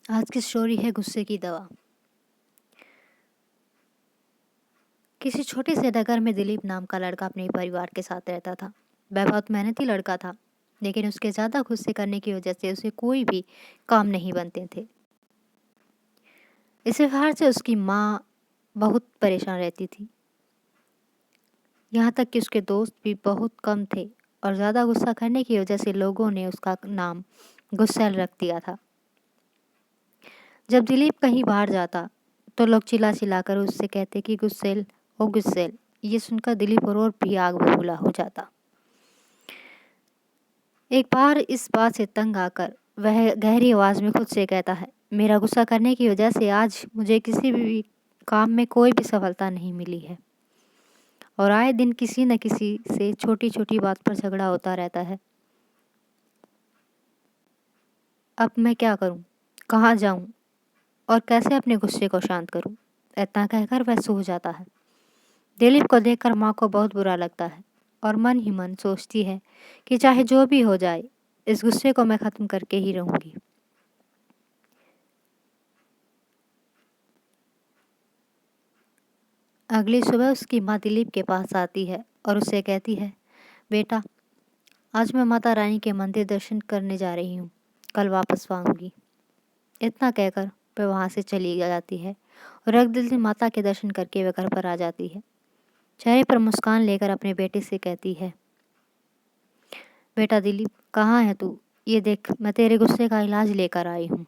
आज की स्टोरी है गुस्से की दवा। किसी छोटे से नगर में दिलीप नाम का लड़का अपने परिवार के साथ रहता था। वह बहुत मेहनती लड़का था, लेकिन उसके ज़्यादा गुस्से करने की वजह से उसे कोई भी काम नहीं बनते थे। इस व्यवहार से उसकी माँ बहुत परेशान रहती थी। यहाँ तक कि उसके दोस्त भी बहुत कम थे और ज़्यादा गुस्सा करने की वजह से लोगों ने उसका नाम गुस्सैल रख दिया था। जब दिलीप कहीं बाहर जाता तो लोग चिल्ला चिल्लाकर उससे कहते कि गुस्सेल ओ गुस्सेल। ये सुनकर दिलीप और भी आग बबूला हो जाता। एक बार इस बात से तंग आकर वह गहरी आवाज में खुद से कहता है, मेरा गुस्सा करने की वजह से आज मुझे किसी भी काम में कोई भी सफलता नहीं मिली है और आए दिन किसी न किसी से छोटी छोटी बात पर झगड़ा होता रहता है। अब मैं क्या करूं, कहाँ जाऊं और कैसे अपने गुस्से को शांत करूं? इतना कहकर वह सो जाता है। दिलीप को देखकर माँ को बहुत बुरा लगता है और मन ही मन सोचती है कि चाहे जो भी हो जाए, इस गुस्से को मैं खत्म करके ही रहूंगी। अगली सुबह उसकी माँ दिलीप के पास आती है और उससे कहती है, बेटा, आज मैं माता रानी के मंदिर दर्शन करने जा रही हूँ, कल वापस आऊंगी। इतना कहकर वह वहाँ से चली जाती है और एक दिल से माता के दर्शन करके वह घर पर आ जाती है। चेहरे पर मुस्कान लेकर अपने बेटे से कहती है, बेटा दिलीप, कहाँ है तू? ये देख, मैं तेरे गुस्से का इलाज लेकर आई हूँ।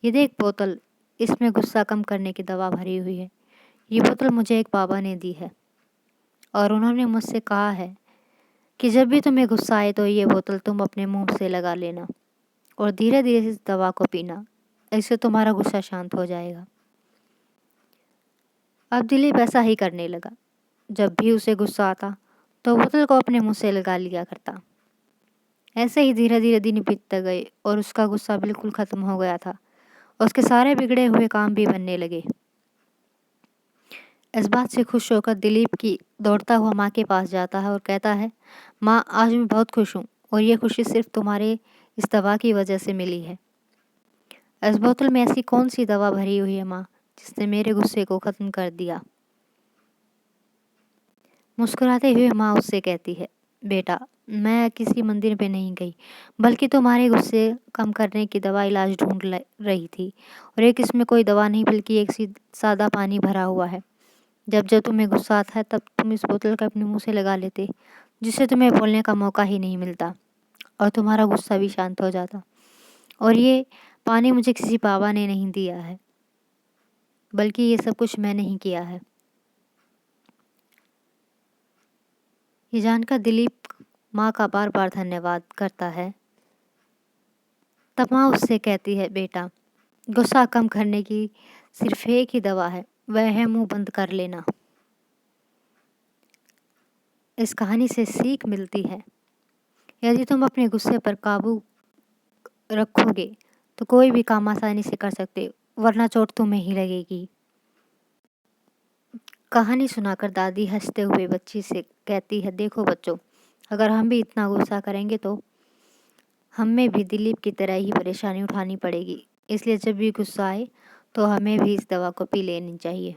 ये देख बोतल, इसमें गुस्सा कम करने की दवा भरी हुई है। ये बोतल मुझे एक बाबा ने दी है और उन्होंने मुझसे कहा है कि जब भी तुम्हें गुस्सा आए तो ये बोतल तुम अपने मुंह से लगा लेना और धीरे धीरे इस दवा को पीना। इससे तुम्हारा गुस्सा शांत हो जाएगा। अब दिलीप ऐसा ही करने लगा। जब भी उसे गुस्सा आता तो बोतल को अपने मुंह से लगा लिया करता। ऐसे ही धीरे धीरे दिन बीतते गए और उसका गुस्सा बिल्कुल खत्म हो गया था। उसके सारे बिगड़े हुए काम भी बनने लगे। इस बात से खुश होकर दिलीप की दौड़ता हुआ माँ के पास जाता है और कहता है, माँ, आज मैं बहुत खुश हूँ और ये खुशी सिर्फ तुम्हारे इस दवा की वजह से मिली है। इस बोतल में ऐसी कौन सी दवा भरी हुई है माँ, जिसने मेरे गुस्से को खत्म कर दिया? मुस्कुराते हुए माँ उससे कहती है, बेटा, मैं किसी मंदिर में नहीं गई, बल्कि तुम्हारे गुस्से कम करने की दवा इलाज ढूंढ रही थी। और एक इसमें कोई दवा नहीं बल्कि एक सादा पानी भरा हुआ है। जब जब तुम्हें गुस्सा आता है तब तुम इस बोतल का अपने मुंह से लगा लेते, जिससे तुम्हें बोलने का मौका ही नहीं मिलता और तुम्हारा गुस्सा भी शांत हो जाता। और ये पानी मुझे किसी बाबा ने नहीं दिया है, बल्कि ये सब कुछ मैंने ही किया है। ये जानकर दिलीप माँ का बार बार धन्यवाद करता है। तब माँ उससे कहती है, बेटा, गुस्सा कम करने की सिर्फ एक ही दवा है, वह है मुंह बंद कर लेना। इस कहानी से सीख मिलती है, यदि तुम अपने गुस्से पर काबू रखोगे तो कोई भी काम आसानी से कर सकते हो, वरना चोट तुम्हें ही लगेगी। कहानी सुनाकर दादी हंसते हुए बच्ची से कहती है, देखो बच्चों, अगर हम भी इतना गुस्सा करेंगे तो हमें भी दिलीप की तरह ही परेशानी उठानी पड़ेगी। इसलिए जब भी गुस्सा आए तो हमें भी इस दवा को पी लेनी चाहिए।